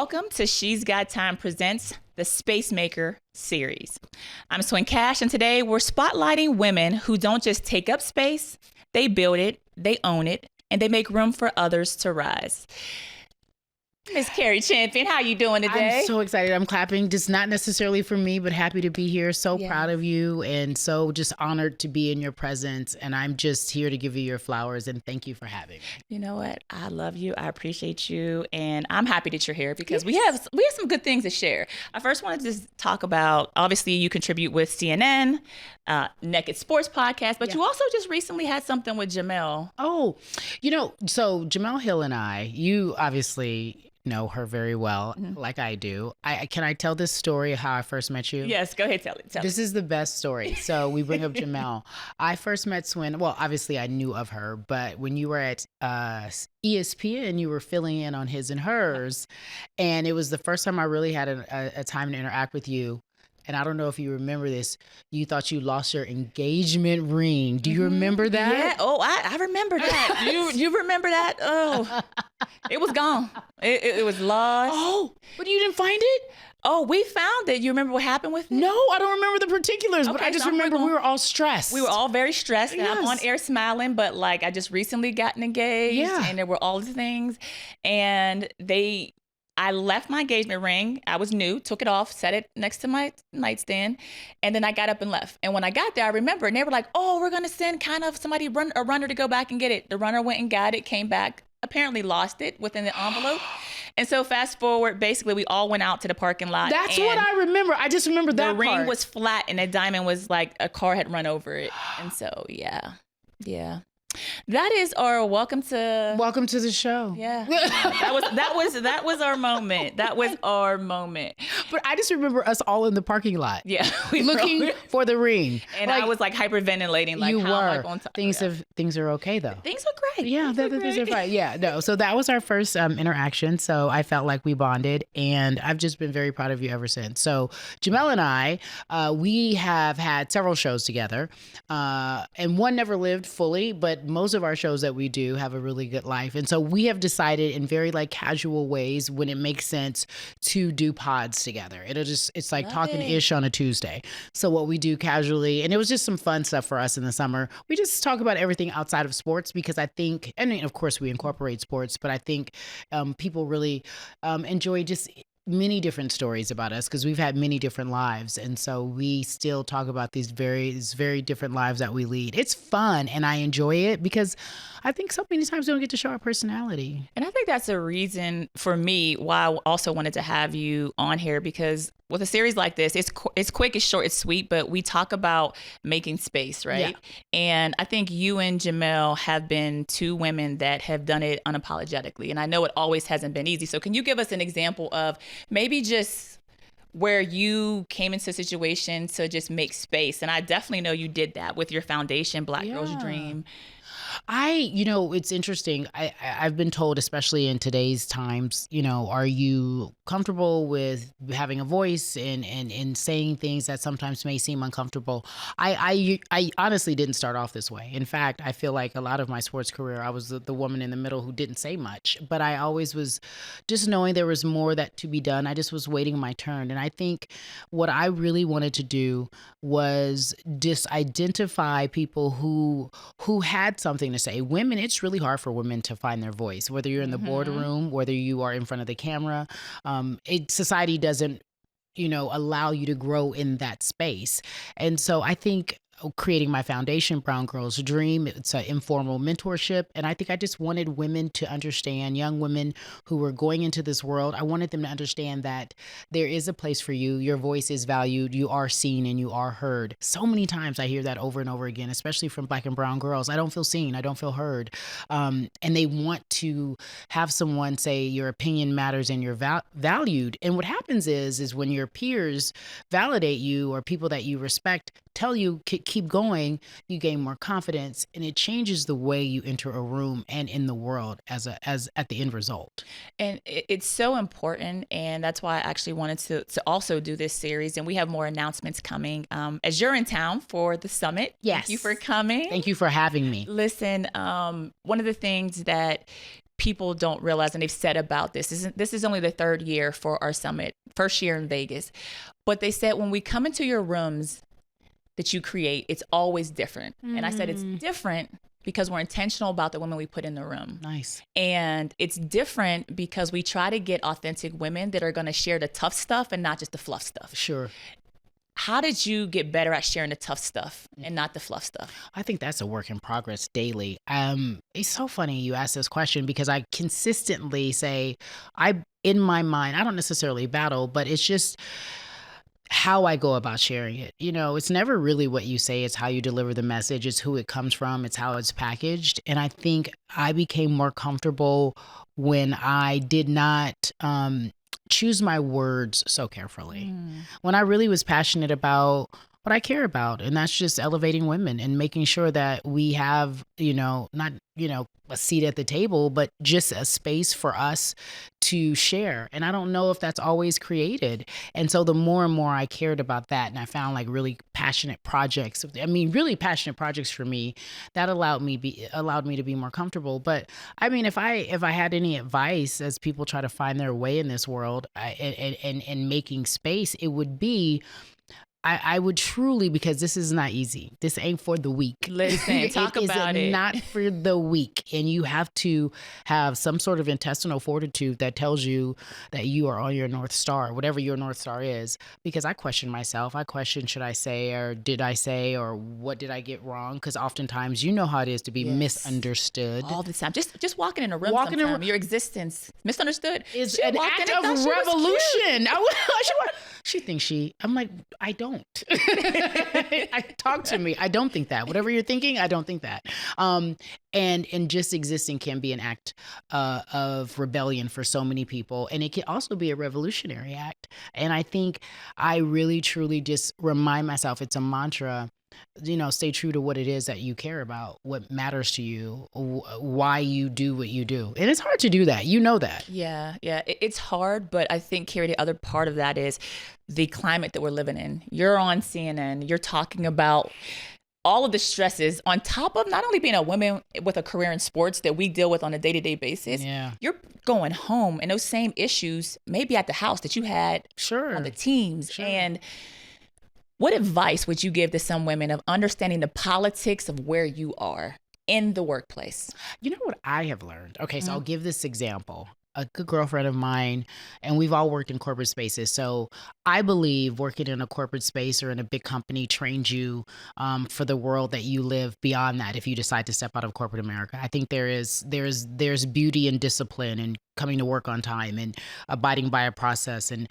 Welcome to She's Got Time presents the Space Maker series. I'm Swin Cash, and today we're spotlighting women who don't just take up space, they build it, they own it, and they make room for others to rise. Miss Cari Champion, how you doing today? I'm so excited. I'm clapping, just not necessarily for me, but happy to be here. So proud of you and so just honored to be in your presence. And I'm just here to give you your flowers and thank you for having me. You know what? I love you. I appreciate you. And I'm happy that you're here because we have some good things to share. I first wanted to just talk about, obviously you contribute with CNN, Naked Sports Podcast, but you also just recently had something with Jamel. Oh, so Jamel Hill and I, you obviously know her very well, like I do. Can I tell this story of how I first met you? Yes, go ahead, tell it. This is the best story. So we bring up Jamel. I first met Swin. Well, obviously I knew of her, but when you were at ESPN, you were filling in on His and Hers, and it was the first time I really had a time to interact with you. And I don't know if you remember this. You thought you lost your engagement ring. Do you remember that? Yeah. Oh, I remember that. you remember that? Oh, it was gone. It was lost. Oh, but you didn't find it? Oh, we found it. You remember what happened with it? No, I don't remember the particulars, but I just remember we were all stressed. We were all very stressed. And I'm on air smiling, but like I just recently gotten engaged and there were all the things. And I left my engagement ring. I was new, took it off, set it next to my nightstand, and then I got up and left. And when I got there, I remember, and they were like, oh, we're going to send kind of a runner to go back and get it. The runner went and got it, came back, apparently lost it within the envelope. And so fast forward, basically, we all went out to the parking lot. That's what I remember. I just remember that the ring was flat, and the diamond was like a car had run over it. And so, yeah. That is our welcome to the show. Yeah. That was our moment. That was our moment. But I just remember us all in the parking lot. Yeah. Looking for the ring. And I was like hyperventilating, like, how am I going to things are okay though. Things are great. Yeah, things are fine. Yeah, no. So that was our first interaction. So I felt like we bonded, and I've just been very proud of you ever since. So Jamel and I, we have had several shows together, and one never lived fully, but most of our shows that we do have a really good life. And so we have decided in very like casual ways when it makes sense to do pods together. It's like talking ish on a Tuesday. So what we do casually, and it was just some fun stuff for us in the summer. We just talk about everything outside of sports because I think, and of course we incorporate sports, but I think people really enjoy just many different stories about us because we've had many different lives. And so we still talk about these very different lives that we lead. It's fun and I enjoy it because I think so many times we don't get to show our personality. And I think that's a reason for me why I also wanted to have you on here, because with a series like this, it's quick, it's short, it's sweet, but we talk about making space, right? Yeah. And I think you and Jamel have been two women that have done it unapologetically. And I know it always hasn't been easy. So can you give us an example of maybe just where you came into a situation to just make space? And I definitely know you did that with your foundation, Black Girls Dream. It's interesting. I've been told, especially in today's times, are you comfortable with having a voice and saying things that sometimes may seem uncomfortable? I honestly didn't start off this way. In fact, I feel like a lot of my sports career, I was the woman in the middle who didn't say much, but I always was just knowing there was more that to be done. I just was waiting my turn. And I think what I really wanted to do was just identify people who had something to say. Women, it's really hard for women to find their voice, whether you're in the boardroom, whether you are in front of the camera. Society doesn't, allow you to grow in that space. And so I think creating my foundation, Brown Girls Dream, it's an informal mentorship. And I think I just wanted women to understand, young women who were going into this world, I wanted them to understand that there is a place for you. Your voice is valued. You are seen and you are heard. So many times I hear that over and over again, especially from Black and brown girls. I don't feel seen. I don't feel heard. And they want to have someone say your opinion matters and you're valued. And what happens is when your peers validate you or people that you respect tell you keep going, you gain more confidence, and it changes the way you enter a room and in the world as at the end result. And it's so important, and that's why I actually wanted to also do this series. And we have more announcements coming as you're in town for the summit. Yes. Thank you for coming. Thank you for having me. Listen, one of the things that people don't realize, and they've said about this is only the third year for our summit, first year in Vegas. But they said when we come into your rooms that you create, it's always different. And I said it's different because we're intentional about the women we put in the room. Nice. And it's different because we try to get authentic women that are going to share the tough stuff and not just the fluff stuff. Sure. How did you get better at sharing the tough stuff and not the fluff stuff? I think that's a work in progress daily. It's so funny you ask this question because I consistently say, in my mind, I don't necessarily battle, but it's just how I go about sharing it. It's never really what you say, it's how you deliver the message, it's who it comes from, it's how it's packaged. And I think I became more comfortable when I did not choose my words so carefully. When I really was passionate about what I care about, and that's just elevating women and making sure that we have, not, a seat at the table, but just a space for us to share. And I don't know if that's always created. And so the more and more I cared about that, and I found like really passionate projects, really passionate projects for me, that allowed me to be more comfortable. But I mean, if I had any advice as people try to find their way in this world and making space, it would be, I would truly, because this is not easy. This ain't for the weak. Listen, talk about it. Not for the weak. And you have to have some sort of intestinal fortitude that tells you that you are on your North Star, whatever your North Star is. Because I question myself. I question, should I say, or did I say, or what did I get wrong? Because oftentimes, how it is to be misunderstood. All the time. Just walking in a room your existence misunderstood. Is an act of revolution. She thinks I'm like, I don't. Talk to me. I don't think that. Whatever you're thinking, I don't think that. And just existing can be an act of rebellion for so many people. And it can also be a revolutionary act. And I think I really, truly just remind myself, it's a mantra, stay true to what it is that you care about, what matters to you, why you do what you do. And it's hard to do that. You know that. Yeah. It's hard, but I think, Cari, the other part of that is the climate that we're living in. You're on CNN, you're talking about all of the stresses on top of not only being a woman with a career in sports that we deal with on a day-to-day basis. Yeah. You're going home and those same issues maybe at the house that you had on the teams. Sure. And what advice would you give to some women of understanding the politics of where you are in the workplace? You know what I have learned? Okay, so I'll give this example. A good girlfriend of mine, and we've all worked in corporate spaces. So I believe working in a corporate space or in a big company trains you for the world that you live beyond that if you decide to step out of corporate America. I think there's beauty in discipline and coming to work on time and abiding by a process and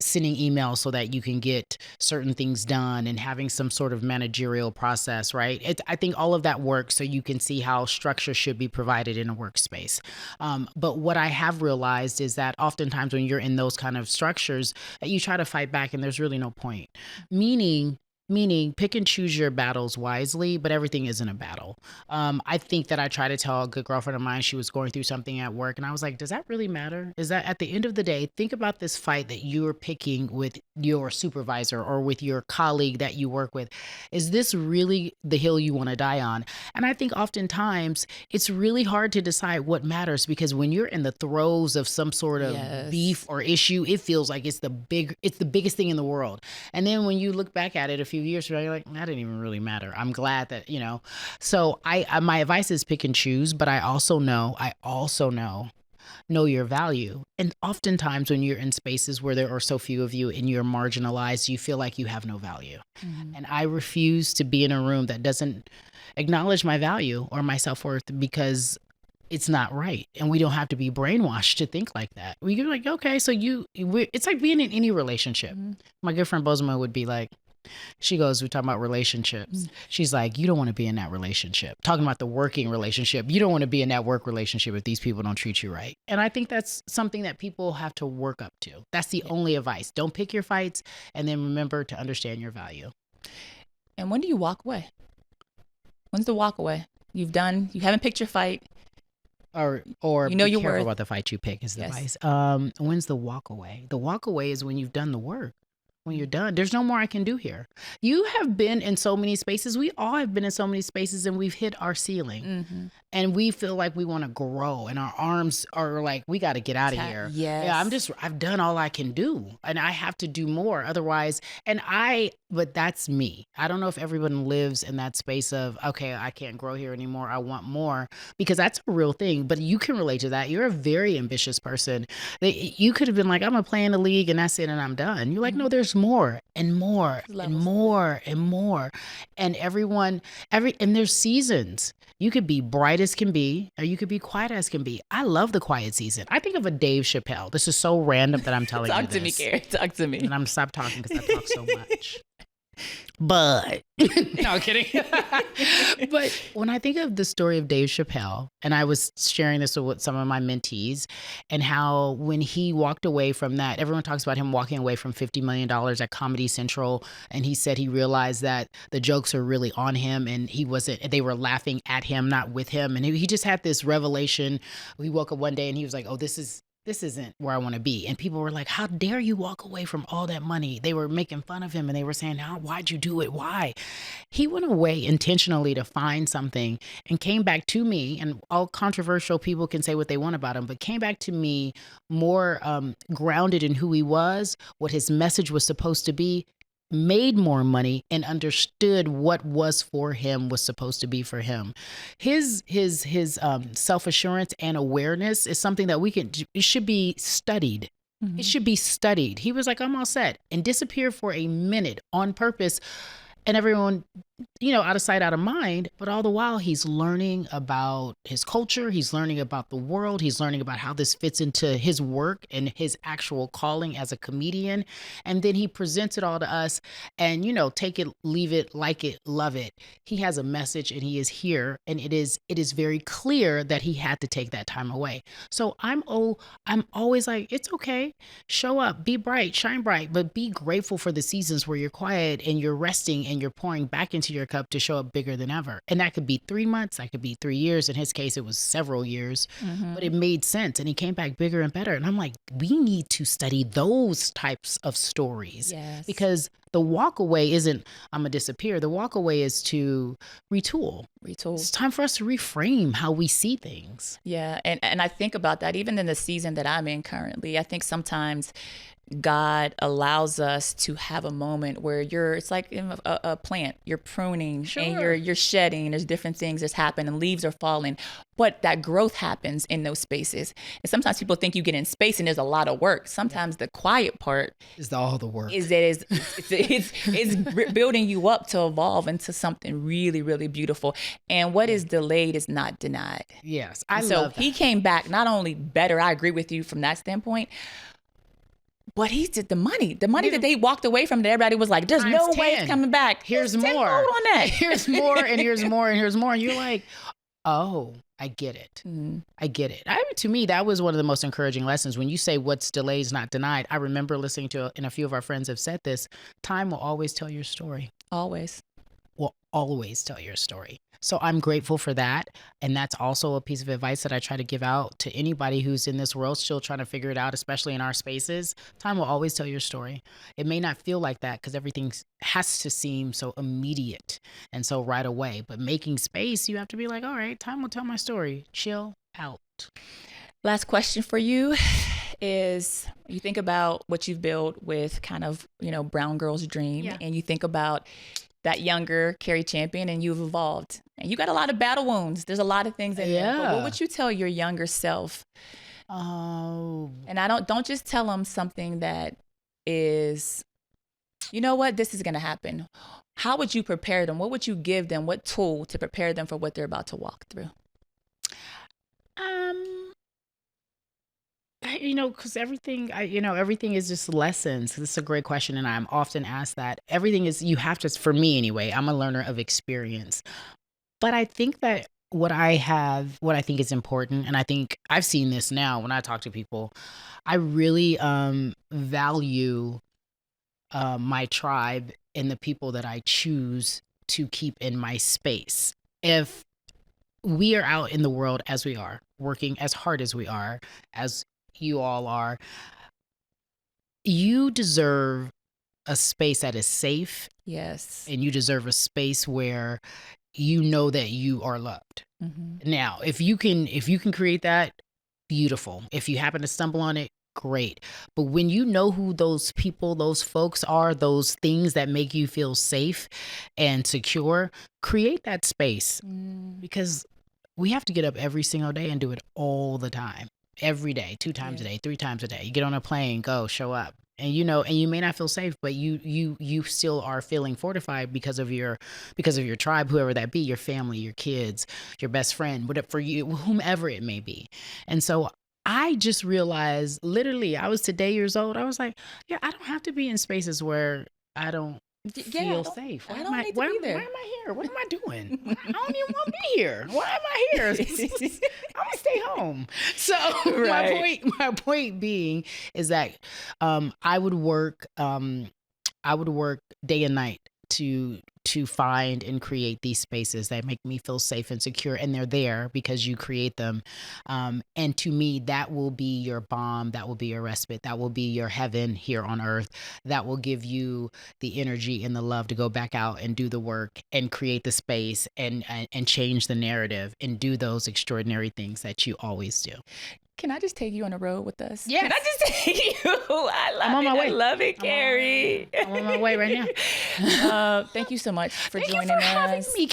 sending emails so that you can get certain things done and having some sort of managerial process, right? I think all of that works so you can see how structure should be provided in a workspace. But what I have realized is that oftentimes when you're in those kind of structures, that you try to fight back and there's really no point. Meaning pick and choose your battles wisely, but everything isn't a battle. I think that I try to tell a good girlfriend of mine, she was going through something at work, and I was like, does that really matter? Is that at the end of the day, think about this fight that you're picking with your supervisor or with your colleague that you work with. Is this really the hill you want to die on? And I think oftentimes it's really hard to decide what matters, because when you're in the throes of some sort of beef or issue, it feels like it's the biggest thing in the world. And then when you look back at it a few years from now, you're like, that didn't even really matter. I'm glad that, So my advice is pick and choose, but I also know your value. And oftentimes when you're in spaces where there are so few of you and you're marginalized, you feel like you have no value. Mm-hmm. And I refuse to be in a room that doesn't acknowledge my value or my self-worth, because it's not right. And we don't have to be brainwashed to think like that. We're like, okay, so it's like being in any relationship. Mm-hmm. My good friend Bozoma would be like, we talk about relationships. Mm-hmm. She's like, you don't want to be in that relationship. Talking about the working relationship. You don't want to be in that work relationship if these people don't treat you right. And I think that's something that people have to work up to. That's the only advice. Don't pick your fights, and then remember to understand your value. And when do you walk away? When's the walk away? You haven't picked your fight. Or you know be your careful worth about the fight you pick is the advice. When's the walk away? The walk away is when you've done the work. when you're done. There's no more I can do here. You have been in so many spaces. We all have been in so many spaces, and we've hit our ceiling. Mm-hmm. And we feel like we want to grow, and our arms are like, we got to get out of here. Yes. Yeah, I've done all I can do, and I have to do more. Otherwise, but that's me. I don't know if everyone lives in that space of, okay, I can't grow here anymore. I want more, because that's a real thing. But you can relate to that. You're a very ambitious person. You could have been like, I'm going to play in the league and that's it, and I'm done. You're like, no, there's more and more and more and more. And and there's seasons. You could be bright as can be, or you could be quiet as can be. I love the quiet season. I think of a Dave Chappelle. This is so random that I'm telling you this. Talk to me, Cari. Talk to me. And I'm stop talking because I talk so much. But no, kidding. But when I think of the story of Dave Chappelle, and I was sharing this with some of my mentees, and how when he walked away from that, everyone talks about him walking away from $50 million at Comedy Central. And he said he realized that the jokes are really on him, and they were laughing at him, not with him. And he just had this revelation. He woke up one day and he was like, oh, this isn't where I want to be. And people were like, how dare you walk away from all that money? They were making fun of him, and they were saying, why'd you do it? Why? He went away intentionally to find something, and came back to me, and all controversial people can say what they want about him, but came back to me more grounded in who he was, what his message was supposed to be, made more money, and understood what was for him was supposed to be for him. His self-assurance and awareness is something that it should be studied. Mm-hmm. It should be studied. He was like, I'm all set, and disappeared for a minute on purpose. And everyone, out of sight, out of mind. But all the while, he's learning about his culture. He's learning about the world. He's learning about how this fits into his work and his actual calling as a comedian. And then he presents it all to us. And, take it, leave it, like it, love it. He has a message, and he is here. And it is very clear that he had to take that time away. So I'm always like, it's okay. Show up, be bright, shine bright, but be grateful for the seasons where you're quiet and you're resting and you're pouring back into your cup to show up bigger than ever. And that could be 3 months, that could be 3 years. In his case, it was several years, but it made sense. And he came back bigger and better. And I'm like, we need to study those types of stories. Yes. Because the walk away isn't, I'm going to disappear. The walk away is to retool. It's time for us to reframe how we see things. Yeah. And I think about that even in the season that I'm in currently. I think sometimes God allows us to have a moment where it's like a plant, you're pruning, sure, and you're shedding. There's different things that's happening, and leaves are falling, but that growth happens in those spaces. And sometimes people think you get in space and there's a lot of work. Sometimes the quiet part is all the work. It's building you up to evolve into something really, really beautiful. And what is delayed is not denied. Yes, love that. He came back not only better. I agree with you from that standpoint. But he did the money that they walked away from, that everybody was like, there's no way it's coming back. Here's more. On that. Here's more, and here's more, and here's more. And you're like, oh, I get it. Mm-hmm. I get it. To me, that was one of the most encouraging lessons. When you say what's delayed is not denied, I remember listening to, and a few of our friends have said this, time will always tell your story. Always. Will always tell your story. So I'm grateful for that. And that's also a piece of advice that I try to give out to anybody who's in this world still trying to figure it out, especially in our spaces. Time will always tell your story. It may not feel like that because everything has to seem so immediate and so right away. But making space, you have to be like, all right, time will tell my story. Chill out. Last question for you is, you think about what you've built with kind of, Brown Girl's Dream, yeah, and you think about that younger Cari Champion, and you've evolved, and you got a lot of battle wounds. There's a lot of things in there. But what would you tell your younger self? Oh, and don't just tell them something that is, this is going to happen. How would you prepare them? What would you give them? What tool to prepare them for what they're about to walk through? Because everything is just lessons. This is a great question, and I'm often asked that. Everything is, you have to, for me anyway, I'm a learner of experience. But I think that what I think is important, and I think I've seen this now when I talk to people, I really value my tribe and the people that I choose to keep in my space. If we are out in the world as we are, working as hard as we are, as you all are, you deserve a space that is safe, Yes. and you deserve a space where you know that you are loved. Now, if you can create that, beautiful. If you happen to stumble on it, great. But when you know who those people, those folks are, those things that make you feel safe and secure, create that space. Because we have to get up every single day and do it all the time. Every day, 2 times a day, 3 times a day. You get on a plane, go, show up. And you know, and you may not feel safe, but you still are feeling fortified because of your tribe, whoever that be, your family, your kids, your best friend, whatever, for you, whomever it may be. And so I just realized, literally, I was today years old. I was like, yeah, I don't have to be in spaces where I don't feel safe. Why am I here? What am I doing? I don't even want to be here. Why am I here? I'm gonna stay home. So my point being is that I would work day and night to find and create these spaces that make me feel safe and secure, and they're there because you create them. And to me, that will be your balm, that will be your respite, that will be your heaven here on earth, that will give you the energy and the love to go back out and do the work and create the space and change the narrative and do those extraordinary things that you always do. Can I just take you on a road with us? Yes. Can I just take you? I'm on my way. I love it, Cari. I'm on my way right now. Thank you so much for joining us. Having me.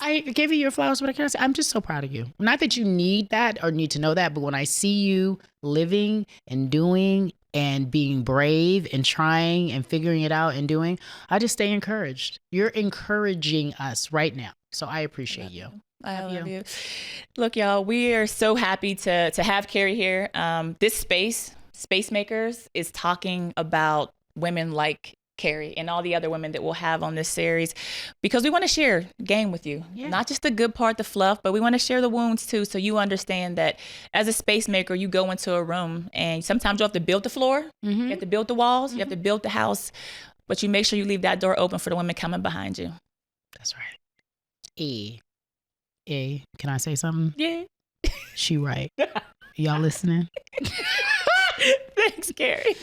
I gave you your flowers, but I can't say, I'm just so proud of you. Not that you need that or need to know that, but when I see you living and doing and being brave and trying and figuring it out and doing, I just stay encouraged. You're encouraging us right now. So I appreciate you. I love you. Look, y'all, we are so happy to have Cari here. This Space Makers, is talking about women like Cari and all the other women that we'll have on this series, because we want to share game with you. Not just the good part, the fluff, but we want to share the wounds too, so you understand that as a space maker, you go into a room and sometimes you have to build the floor, you have to build the walls, you have to build the house, but you make sure you leave that door open for the women coming behind you. That's right. Can I say something? Yeah. She right. Y'all listening? Thanks, Cari.